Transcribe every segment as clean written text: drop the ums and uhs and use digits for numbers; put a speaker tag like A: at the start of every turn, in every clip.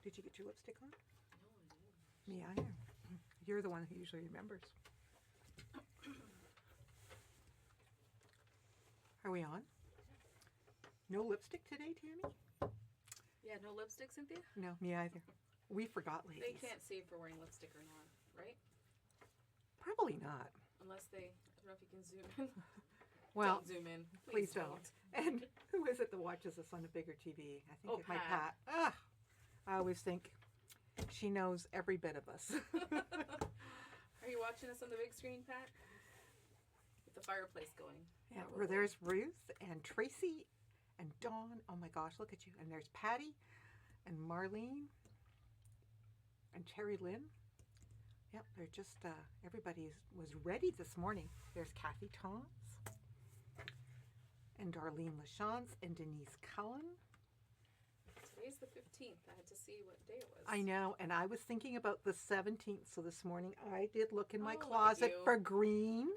A: Did you get your lipstick on?
B: No, I didn't.
A: Me either. You're the one who usually remembers. Are we on? No lipstick today, Tammy?
B: Yeah, no lipstick, Cynthia?
A: No, me either. We forgot, ladies.
B: They can't see if we're wearing lipstick or not, right?
A: Probably not.
B: Unless they, I don't know if you can zoom in.
A: Well,
B: Don't zoom in.
A: please don't. And who is it that watches us on a bigger TV? I think it might
B: Pat.
A: Pat. Ugh. I always think she knows every bit of us.
B: Are you watching us on the big screen, Pat? With the fireplace going.
A: Yeah, where there's Ruth and Tracy and Dawn. Oh my gosh, look at you. And there's Patty and Marlene and Cherry Lynn. Yep, they're just, everybody was ready this morning. There's Kathy Toms and Darlene LaChance and Denise Cullen.
B: Today's the 15th. I had to see what day it was.
A: I know, and I was thinking about the 17th. So this morning I did look in my
B: look at
A: closet
B: you.
A: for green,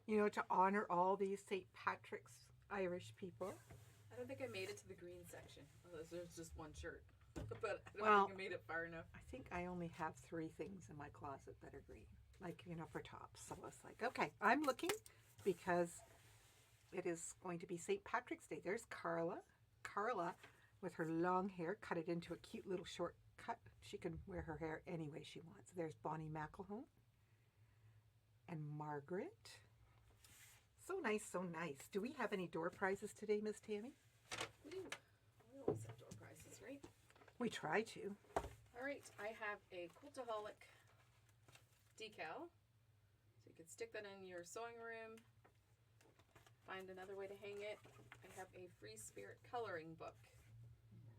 A: to honor all these St. Patrick's Irish people.
B: I don't think I made it to the green section. Although there's just one shirt. But I don't
A: Well,
B: think I made it far enough.
A: I think I only have 3 things in my closet that are green, for tops. So I was like, okay, I'm looking because it is going to be St. Patrick's Day. There's Carla. Carla, with her long hair, cut it into a cute little short cut. She can wear her hair any way she wants. There's Bonnie McElhone and Margaret. So nice, so nice. Do we have any door prizes today, Miss Tammy?
B: We do. We always have door prizes, right?
A: We try to.
B: All right. I have a Cultaholic decal. So you could stick that in your sewing room. Find another way to hang it. I have a Free Spirit coloring book.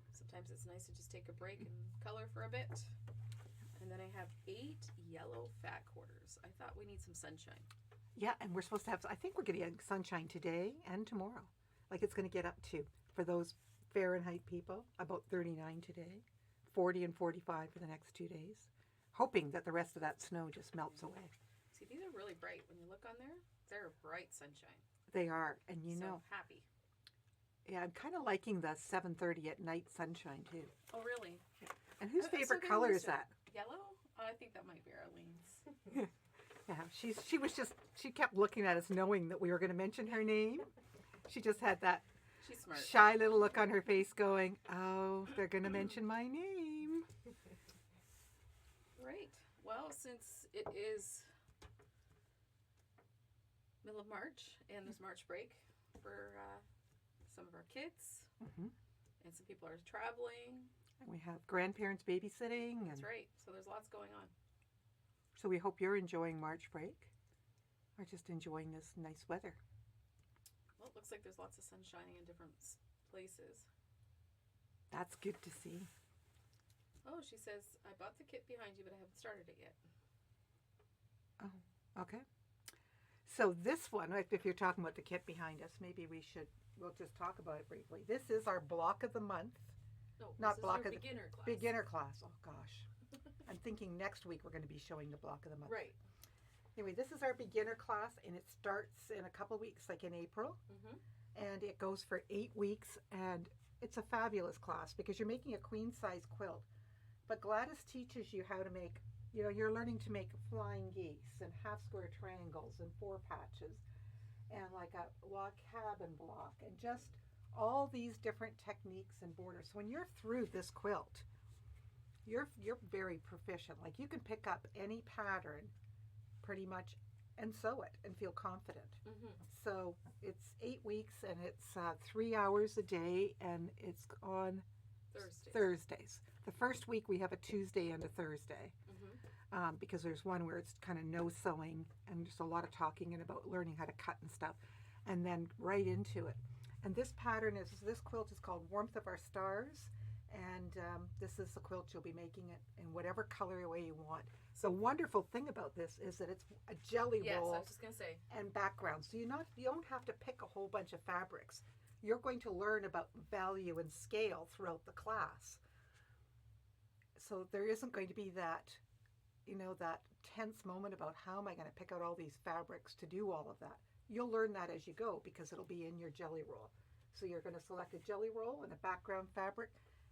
B: Sometimes it's nice to just take a break and color for a bit. And then I have 8 yellow fat quarters. I thought we need some sunshine.
A: Yeah, and we're supposed to have, I think we're going to get sunshine today and tomorrow. Like it's going to get up to, for those Fahrenheit people, about 39 today, 40 and 45 for the next 2 days. Hoping that the rest of that snow just melts away.
B: See, these are really bright. When you look on there, they're bright sunshine.
A: They are, and
B: So happy.
A: Yeah, I'm kind of liking the 7:30 at night sunshine too.
B: Oh, really?
A: And whose
B: So
A: favorite
B: they
A: color
B: used
A: is that?
B: Yellow? Oh, I think that might be Arlene's.
A: Yeah, she kept looking at us knowing that we were going to mention her name. She just had that
B: She's smart.
A: shy little look on her face going, oh, they're going to mention my name.
B: Right. Well, since it is middle of March and there's March break for some of our kids, and some people are traveling.
A: And we have grandparents babysitting.
B: That's right. So there's lots going on.
A: So we hope you're enjoying March break or just enjoying this nice weather.
B: Well, it looks like there's lots of sun shining in different places.
A: That's good to see.
B: Oh, she says, I bought the kit behind you, but I haven't started it yet.
A: Oh, okay. So this one, if you're talking about the kit behind us, maybe we'll just talk about it briefly. This is our block of the month.
B: No,
A: Not
B: this
A: block
B: is your
A: of
B: beginner class.
A: Beginner class. Oh, gosh. I'm thinking next week we're going to be showing the block of the month.
B: Right.
A: Anyway, this is our beginner class, and it starts in a couple of weeks, like in April. And it goes for 8 weeks, and it's a fabulous class because you're making a queen-size quilt. But Gladys teaches you how to make, you're learning to make flying geese and half-square triangles and 4 patches and like a log cabin block and just all these different techniques and borders. So when you're through this quilt, you're very proficient. Like you can pick up any pattern pretty much and sew it and feel confident. So it's 8 weeks and it's 3 hours a day and it's on Thursdays. The first week we have a Tuesday and a Thursday because there's one where it's kind of no sewing and just a lot of talking and about learning how to cut and stuff, and then right into it. And this quilt is called Warmth of Our Stars, and this is the quilt you'll be making it in whatever colorway you want. The wonderful thing about this is that it's a jelly roll.
B: Yes, I was just going to say.
A: And background. So you don't have to pick a whole bunch of fabrics. You're going to learn about value and scale throughout the class. So there isn't going to be that, that tense moment about how am I going to pick out all these fabrics to do all of that. You'll learn that as you go because it'll be in your jelly roll. So you're going to select a jelly roll and a background fabric,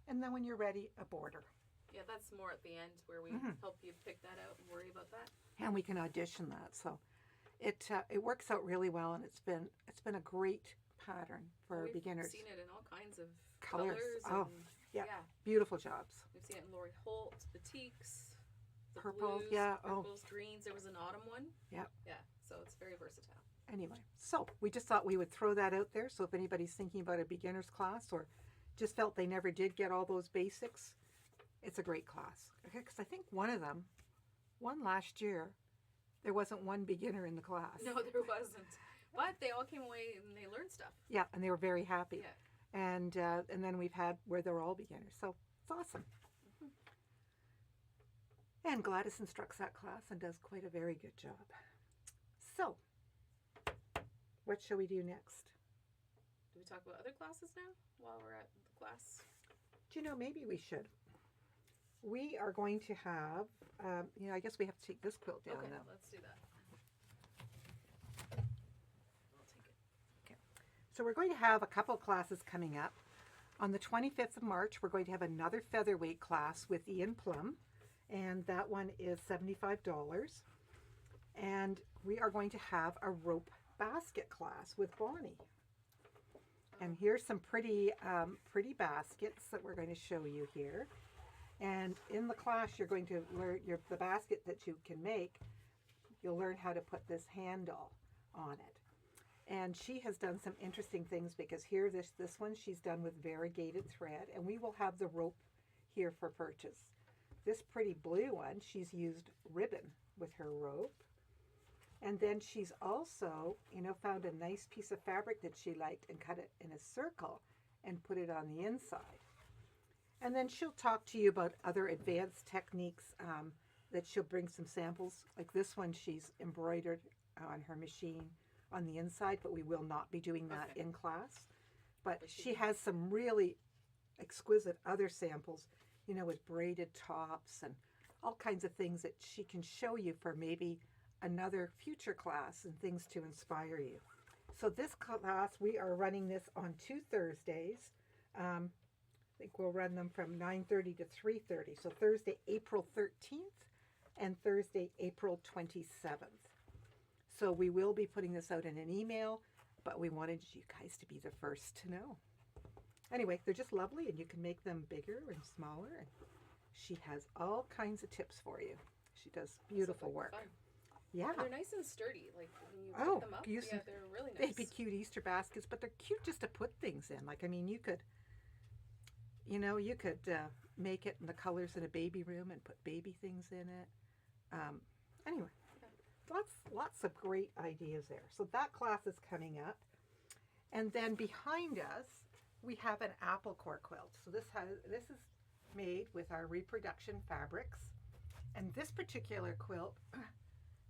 A: and then when you're ready, a border.
B: Yeah, that's more at the end where we
A: Mhm.
B: help you pick that out and worry about that.
A: And we can audition that. So it works out really well, and it's been a great pattern for
B: We've
A: beginners.
B: seen it in all kinds of
A: Colors.
B: colors.
A: Oh,
B: And,
A: yeah.
B: yeah.
A: Beautiful jobs.
B: We've seen it in Lori Holt, batiks, the
A: Purple,
B: blues,
A: yeah,
B: purples, greens. There was an autumn one.
A: Yep.
B: Yeah, so it's very versatile.
A: Anyway, so we just thought we would throw that out there. So if anybody's thinking about a beginner's class or just felt they never did get all those basics, it's a great class. Because I think one last year, there wasn't one beginner in the class.
B: No, there wasn't. But they all came away and they learned stuff.
A: Yeah, and they were very happy.
B: Yeah.
A: And then we've had where they're all beginners. So it's awesome. And Gladys instructs that class and does quite a very good job. So, what shall we do next?
B: Do we talk about other classes now while we're at the class?
A: Do you know, maybe we should. We are going to have, I guess we have to take this quilt down
B: Okay,
A: now.
B: let's do that. I'll take it.
A: So we're going to have a couple of classes coming up. On the 25th of March, we're going to have another featherweight class with Ian Plum, and that one is $75. And we are going to have a rope basket class with Bonnie. And here's some pretty baskets that we're going to show you here. And in the class, you're going to learn the basket that you can make. You'll learn how to put this handle on it. And she has done some interesting things because here, this one she's done with variegated thread, and we will have the rope here for purchase. This pretty blue one, she's used ribbon with her rope. And then she's also, found a nice piece of fabric that she liked and cut it in a circle and put it on the inside. And then she'll talk to you about other advanced techniques that she'll bring some samples. Like this one, she's embroidered on her machine on the inside, but we will not be doing that in class. But she has some really exquisite other samples, with braided tops and all kinds of things that she can show you for maybe another future class and things to inspire you. So this class, we are running this on 2 Thursdays. I think we'll run them from 9:30 to 3:30. So Thursday, April 13th and Thursday, April 27th. So we will be putting this out in an email, but we wanted you guys to be the first to know. Anyway, they're just lovely, and you can make them bigger and smaller. And she has all kinds of tips for you. She does beautiful work.
B: Fun.
A: Yeah.
B: They're nice and sturdy. Like when you put them up, they're really nice.
A: They'd be cute Easter baskets, but they're cute just to put things in. Like, you could, make it in the colors in a baby room and put baby things in it. Anyway, lots of great ideas there. So that class is coming up. And then behind us, we have an apple core quilt. So this is made with our reproduction fabrics. And this particular quilt,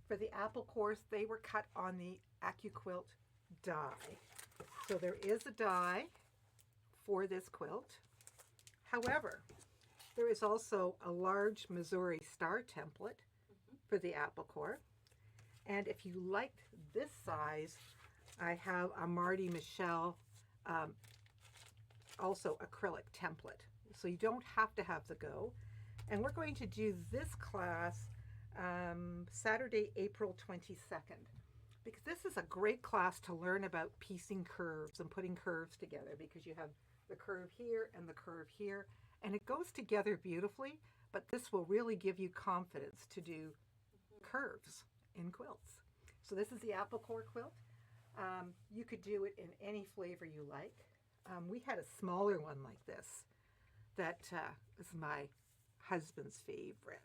A: for the apple cores, they were cut on the AccuQuilt die. So there is a die for this quilt. However, there is also a large Missouri star template for the apple core. And if you liked this size, I have a Marty Michelle also acrylic template. So you don't have to have the go. And we're going to do this class Saturday, April 22nd, because this is a great class to learn about piecing curves and putting curves together, because you have the curve here and the curve here, and it goes together beautifully, but this will really give you confidence to do curves in quilts. So this is the apple core quilt. You could do it in any flavor you like. We had a smaller one like this that is my husband's favorite.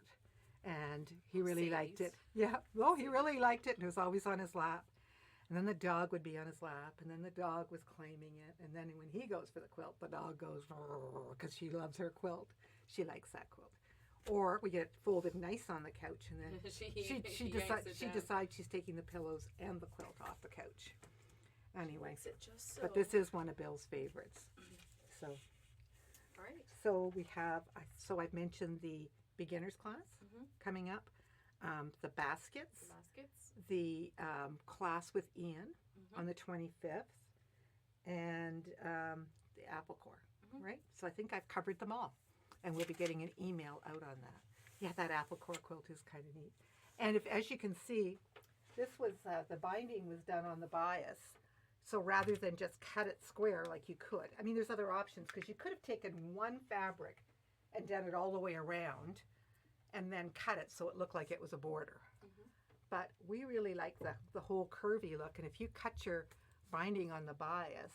A: And he really liked it. Yeah. Oh, he really liked it. And it was always on his lap. And then the dog would be on his lap. And then the dog was claiming it. And then when he goes for the quilt, the dog goes, because she loves her quilt. She likes that quilt. Or we get it folded nice on the couch. And then she decides she's taking the pillows and the quilt off the couch. Anyway.
B: So.
A: But this is one of Bill's favorites. So.
B: All right.
A: So we have, I've mentioned the beginners class coming up, the baskets, the class with Ian on the 25th, and the apple core, right? So I think I've covered them all. and we'll be getting an email out on that. Yeah, that apple core quilt is kind of neat. And if, as you can see, this was, the binding was done on the bias. So rather than just cut it square like you could, I mean, there's other options because you could have taken one fabric and done it all the way around and then cut it so it looked like it was a border.
B: Mm-hmm.
A: But we really like the whole curvy look. And if you cut your binding on the bias,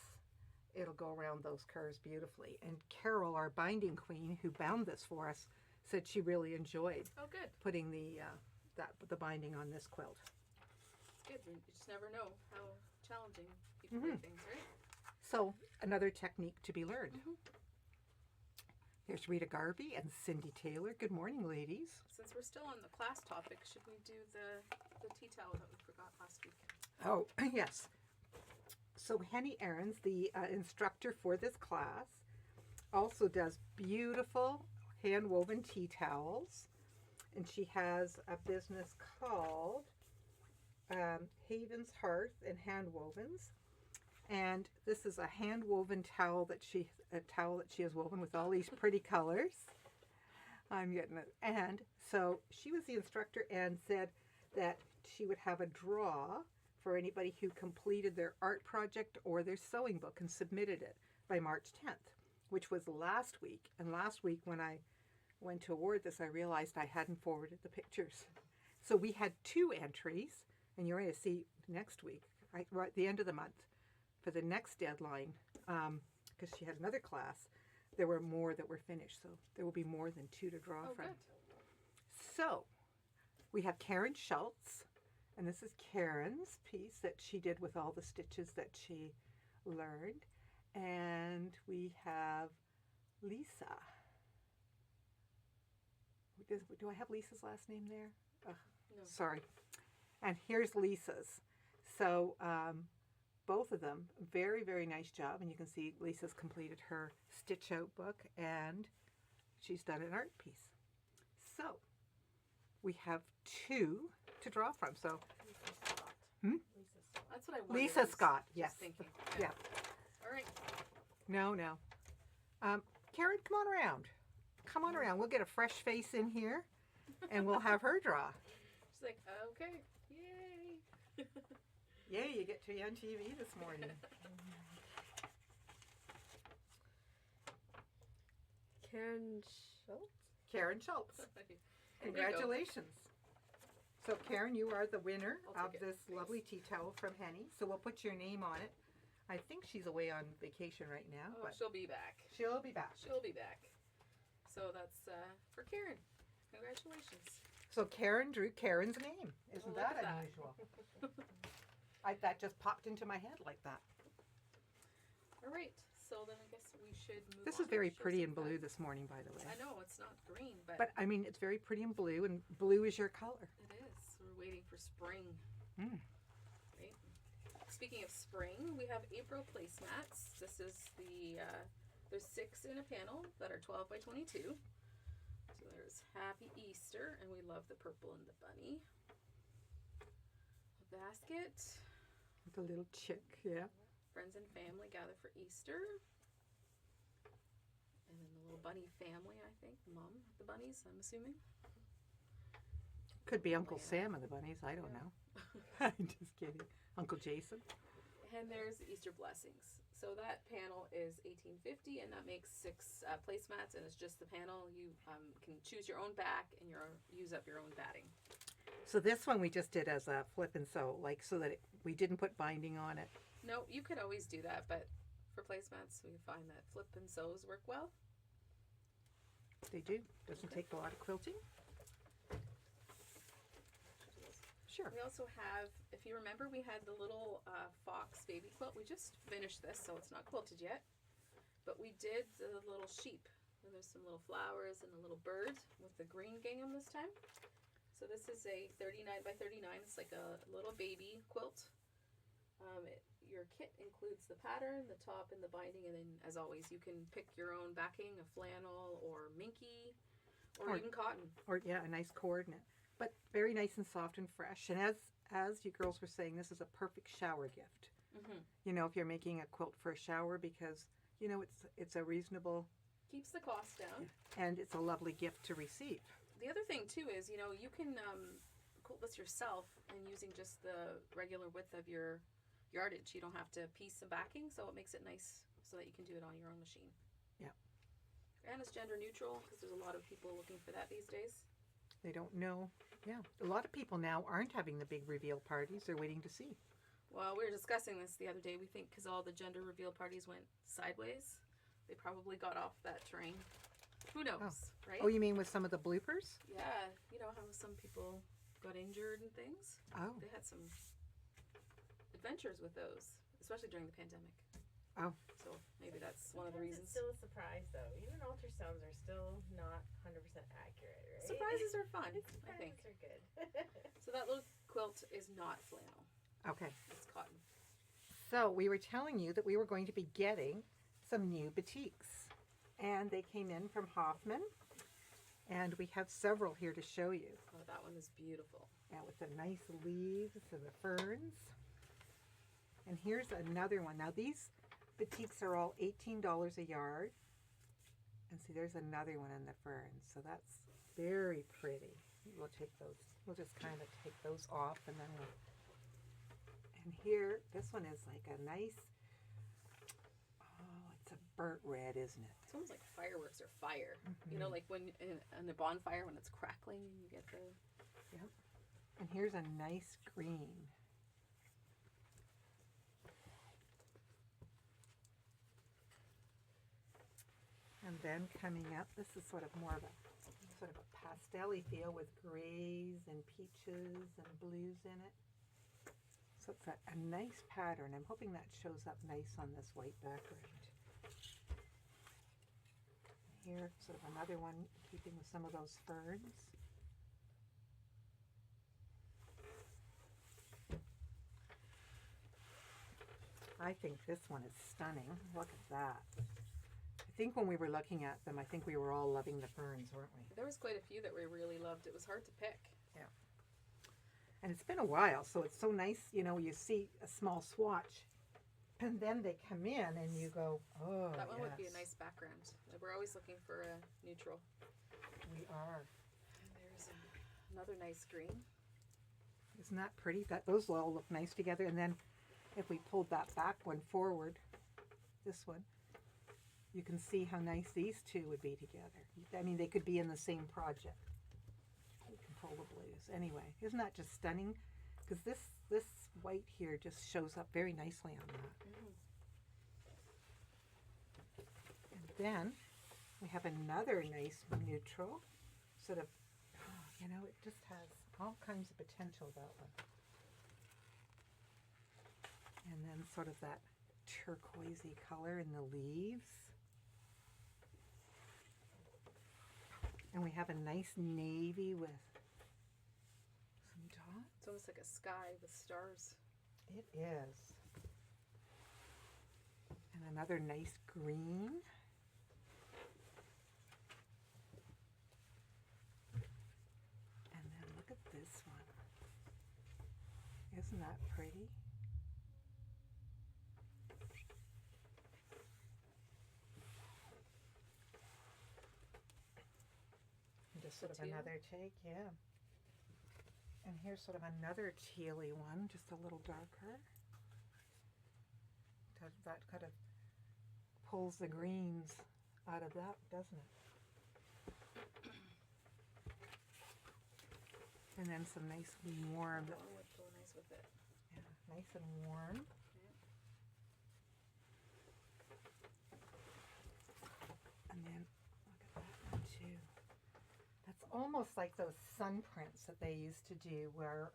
A: it'll go around those curves beautifully. And Carol, our binding queen, who bound this for us, said she really enjoyed
B: Oh, good.
A: putting the binding on this quilt.
B: It's good. You just never know how challenging people make things, right?
A: So another technique to be learned.
B: Mm-hmm.
A: Here's Rita Garvey and Cindy Taylor. Good morning, ladies.
B: Since we're still on the class topic, should we do the tea towel that we forgot last week?
A: Oh, yes. So Henny Ahrens, the instructor for this class, also does beautiful hand-woven tea towels. And she has a business called Haven's Hearth and Handwovens. And this is a hand-woven towel that she has woven with all these pretty colors. I'm getting it. And so she was the instructor and said that she would have a draw for anybody who completed their art project or their sewing book and submitted it by March 10th, which was last week. And last week when I went to award this, I realized I hadn't forwarded the pictures. So we had 2 entries, and you're going to see next week, right at the end of the month, for the next deadline, because she had another class, there were more that were finished. So there will be more than 2 to draw from.
B: Good.
A: So we have Karen Schultz, and this is Karen's piece that she did with all the stitches that she learned. And we have Lisa. Do I have Lisa's last name there?
B: No.
A: Sorry. And here's Lisa's. So both of them, very, very nice job. And you can see Lisa's completed her stitch out book and she's done an art piece. So we have 2 to draw from. So
B: Lisa Scott.
A: Hmm?
B: Lisa Scott. That's what I wanted.
A: Lisa Scott, yes.
B: Just thinking.
A: Yeah.
B: All right.
A: No. Karen, come on around. Come on around. We'll get a fresh face in here and we'll have her draw.
B: She's like, okay, yay.
A: Yay, you get to be on TV this morning.
C: Karen Schultz?
A: Karen Schultz.
B: There you go.
A: Congratulations. So Karen, you are the winner
B: I'll
A: of
B: take it.
A: this lovely tea towel from Henny. So we'll put your name on it. I think she's away on vacation right now,
B: Oh,
A: but
B: she'll be back.
A: she'll be back.
B: She'll be back. So that's for Karen. Congratulations.
A: So Karen drew Karen's name. Isn't
B: Look
A: that
B: at that.
A: unusual? That just popped into my head like that.
B: All right. So then I guess we should move
A: This
B: on
A: is very
B: and show
A: pretty
B: some
A: in blue
B: facts.
A: this morning, by the way.
B: I know it's not green,
A: But I mean, it's very pretty in blue, and blue is your color.
B: it is. We're waiting for spring.
A: Mm.
B: Right. Speaking of spring, we have April placemats. This is there's 6 in a panel that are 12 by 22. So there's Happy Easter, and we love the purple and the bunny. A basket.
A: The little chick, yeah.
B: Friends and family gather for Easter. And then the little bunny family, I think. Mom, the bunnies, I'm assuming.
A: Could be Uncle
B: Lana.
A: Sam and the bunnies. I don't
B: Yeah.
A: know. I'm just kidding. Uncle Jason.
B: And there's the Easter blessings. So that panel is $18.50, and that makes 6 placemats, and it's just the panel. You can choose your own back and use up your own batting.
A: So this one we just did as a flip and sew, like so that we didn't put binding on it.
B: No, you could always do that, but for placemats, we find that flip and sews work well.
A: They do. Doesn't take a lot of quilting. Sure.
B: We also have, if you remember, we had the little fox baby quilt. We just finished this, so it's not quilted yet. But we did the little sheep. And there's some little flowers and a little bird with the green gingham this time. So this is a 39 by 39. It's like a little baby quilt. Your kit includes the pattern, the top, and the binding. And then, as always, you can pick your own backing, a flannel or minky or even cotton.
A: Or yeah, a nice coordinate. But very nice and soft and fresh. And as you girls were saying, this is a perfect shower gift.
B: Mm-hmm.
A: You know, if you're making a quilt for a shower, because you know it's a reasonable
B: Keeps the cost down.
A: And it's a lovely gift to receive.
B: The other thing too is, you can quilt this yourself and using just the regular width of your yardage. You don't have to piece some backing, so it makes it nice so that you can do it on your own machine.
A: Yeah.
B: And it's gender neutral because there's a lot of people looking for that these days.
A: They don't know. Yeah. A lot of people now aren't having the big reveal parties. They're waiting to see.
B: Well, we were discussing this the other day. We think because all the gender reveal parties went sideways, they probably got off that train. Who knows, right?
A: Oh, you mean with some of the bloopers?
B: Yeah. You know how some people got injured and things?
A: Oh.
B: They had some adventures with those, especially during the pandemic.
A: Oh.
B: So maybe that's one of the reasons.
D: It's still a surprise, though. Even ultrasounds are still not 100% accurate, right?
B: Surprises are fun, I think.
D: Surprises are good.
B: So that little quilt is not flannel.
A: Okay.
B: It's cotton.
A: So we were telling you that we were going to be getting some new batiks. And they came in from Hoffman. And we have several here to show you.
B: Oh, that one is beautiful.
A: Yeah, with the nice leaves and the ferns. And here's another one. Now these batiks are all $18 a yard. And see, there's another one in the ferns. So that's very pretty. We'll take those. We'll just kind of take those off and then we'll. And here, this one is like a nice, oh, it's a burnt red, isn't it?
B: It's almost like fireworks or fire. You know, like when in the bonfire when it's crackling and you get the.
A: Yep. And here's a nice green. And then coming up, this is sort of more of a pastel-y feel with grays and peaches and blues in it. So it's a nice pattern. I'm hoping that shows up nice on this white background. Here, sort of another one keeping with some of those ferns. I think this one is stunning. Look at that. I think when we were looking at them, I think we were all loving the ferns, weren't we?
B: There was quite a few that we really loved. It was hard to pick.
A: Yeah. And it's been a while, so it's so nice, you see a small swatch, and then they come in and you go, oh,
B: That one
A: yes.
B: would be a nice background. We're always looking for a neutral.
A: We are.
B: And there's another nice green.
A: Isn't that pretty? Those all look nice together. And then if we pulled that back one forward, this one, you can see how nice these two would be together. I mean, they could be in the same project. You can pull the blues. Anyway, isn't that just stunning? Because this white here just shows up very nicely on that. And then we have another nice neutral, sort of, it just has all kinds of potential, that one. And then sort of that turquoisey color in the leaves. And we have a nice navy with some dots.
B: It's almost like a sky with stars.
A: It is. And another nice green. And then look at this one. Isn't that pretty? Just sort of
B: teal?
A: another take, yeah. And here's sort of another tealy one, just a little darker. That kind of pulls the greens out of that, doesn't it? And then some nice warm,
B: That one would go nice with it.
A: yeah, nice and warm. And then look at that one too. That's almost like those sun prints that they used to do where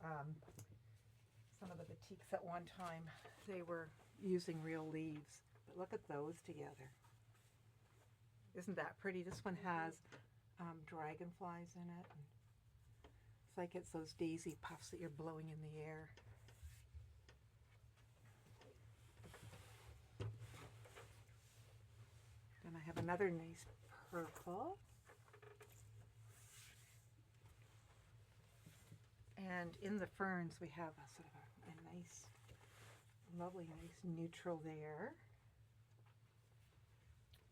A: some of the batiks at one time, they were using real leaves. But look at those together. Isn't that pretty? This one has dragonflies in it. It's like it's those daisy puffs that you're blowing in the air. Then I have another nice purple. And in the ferns we have a sort of a nice, lovely, nice neutral there.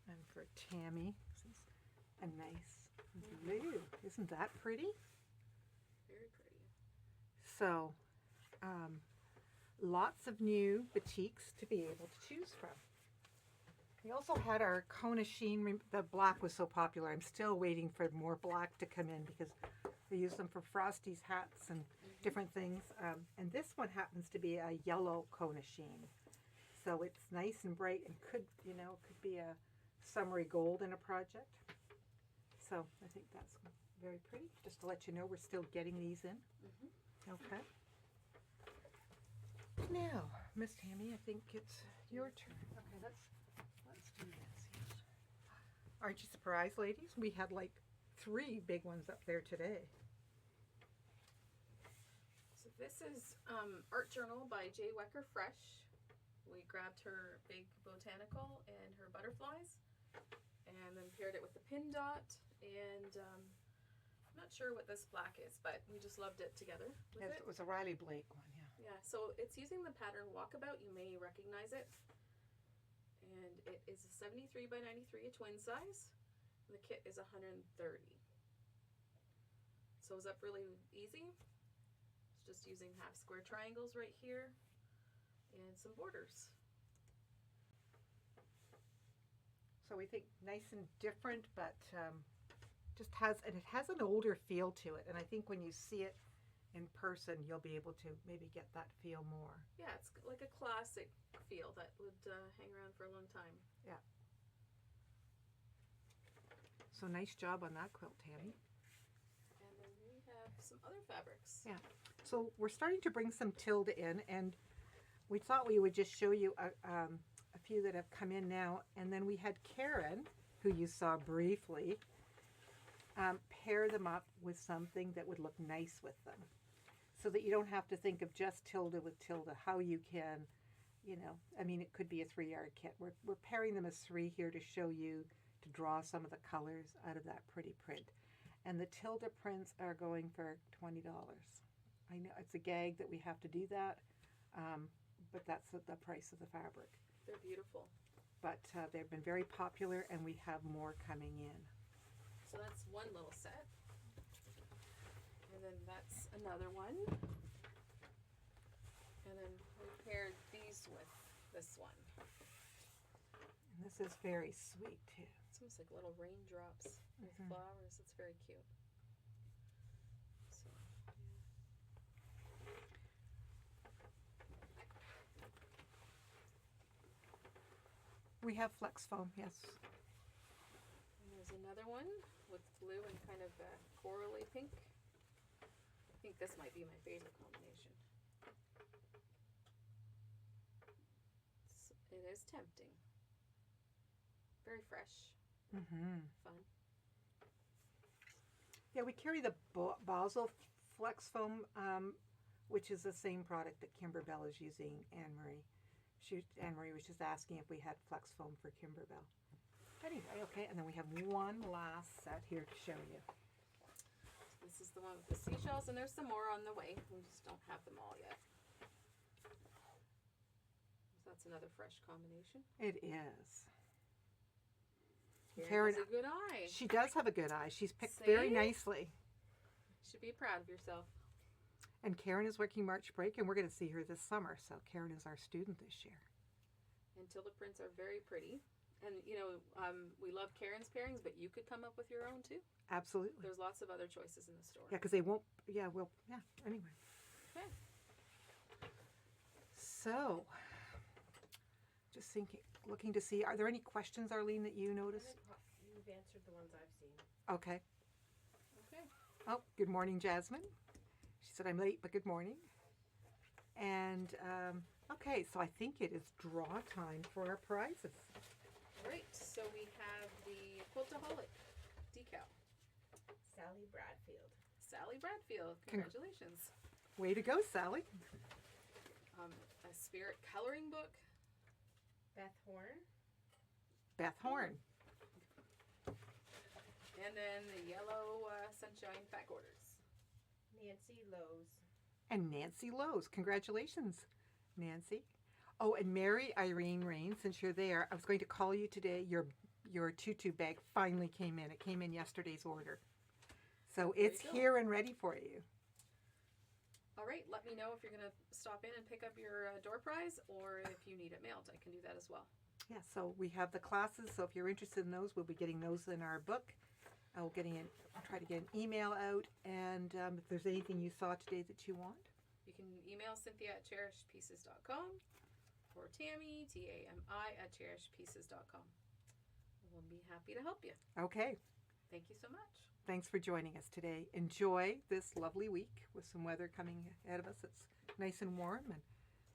A: And for Tammy, this is a nice blue. Isn't that pretty?
B: Very pretty.
A: So, lots of new boutiques to be able to choose from. We also had our Kona Sheen. The black was so popular. I'm still waiting for more black to come in because they use them for Frosty's hats and different things. And this one happens to be a yellow Kona Sheen. So it's nice and bright and could be a summery gold in a project. So I think that's very pretty. Just to let you know, we're still getting these in. Okay. Now, Miss Tammy, I think it's your turn. Okay, let's do this. Aren't you surprised, ladies? We had like 3 big ones up there today.
B: So this is Art Journal by J. Wecker Fresh. We grabbed her big botanical and her butterflies, and then paired it with the pin dot. And I'm not sure what this black is, but we just loved it together with
A: Yes,
B: it.
A: it was a Riley Blake one, yeah.
B: Yeah, so it's using the pattern Walkabout. You may recognize it. And it is a 73 by 93, a twin size. And the kit is 130. Sews up really easy. It's just using half square triangles right here and some borders.
A: So we think nice and different, but it has an older feel to it. And I think when you see it in person, you'll be able to maybe get that feel more.
B: Yeah, it's like a classic feel that would hang around for a long time.
A: Yeah. So nice job on that quilt, Tammy.
B: And then we have some other fabrics.
A: Yeah. So we're starting to bring some Tilda in, and we thought we would just show you a few that have come in now. And then we had Karen, who you saw briefly, pair them up with something that would look nice with them, so that you don't have to think of just Tilda with Tilda. How you can, it could be a 3-yard kit. We're pairing them as 3 here to show you, to draw some of the colors out of that pretty print. And the Tilda prints are going for $20. I know it's a gag that we have to do that, but that's the price of the fabric.
B: They're beautiful.
A: But they've been very popular, and we have more coming in.
B: So that's one little set. And then that's another one. And then we paired these with this one.
A: And this is very sweet, too.
B: It's almost like little raindrops with flowers. It's very cute. So,
A: We have flex foam, yes.
B: and there's another one with blue and kind of a corally pink. I think this might be my favorite combination. It is tempting. Very fresh. Fun.
A: Yeah, we carry the Basel Flex Foam, which is the same product that Kimberbell is using, Anne-Marie. Anne-Marie was just asking if we had Flex Foam for Kimberbell. Anyway, okay, and then we have one last set here to show you.
B: This is the one with the seashells, and there's some more on the way. We just don't have them all yet. So that's another fresh combination.
A: It is.
B: Karen has a good eye.
A: She does have a good eye. She's picked
B: See?
A: very nicely.
B: You should be proud of yourself.
A: And Karen is working March break, and we're going to see her this summer. So Karen is our student this year.
B: Until the prints are very pretty. And, we love Karen's pairings, but you could come up with your own, too.
A: Absolutely.
B: There's lots of other choices in the store.
A: Yeah, because they won't, anyway.
B: Okay.
A: So, just looking to see, are there any questions, Arlene, that you noticed?
D: You've answered the ones I've seen.
A: Okay.
B: Okay.
A: Oh, good morning, Jasmine. She said, I'm late, but good morning. And, okay, so I think it is draw time for our prizes.
B: Great. So we have the Quiltaholic decal.
D: Sally Bradfield.
B: Sally Bradfield. Congratulations.
A: Way to go, Sally.
B: A spirit coloring book.
D: Beth Horn.
A: Beth Horn.
B: And then the yellow sunshine pack orders.
D: Nancy Lowe's.
A: And Nancy Lowe's. Congratulations, Nancy. Oh, and Mary Irene Rain, since you're there, I was going to call you today. Your your tutu bag finally came in. It came in yesterday's order. So
B: There
A: it's
B: you go.
A: here and ready for you.
B: All right, let me know if you're going to stop in and pick up your door prize or if you need it mailed. I can do that as well.
A: Yeah, so we have the classes. So if you're interested in those, we'll be getting those in our book. I'll try to get an email out. And if there's anything you saw today that you want.
B: You can email Cynthia at cherishedpieces.com or Tammy, Tami, at cherishedpieces.com. We'll be happy to help you.
A: Okay.
B: Thank you so much.
A: Thanks for joining us today. Enjoy this lovely week with some weather coming ahead of us. It's nice and warm, and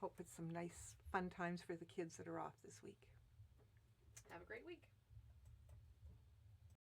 A: hope it's some nice fun times for the kids that are off this week.
B: Have a great week.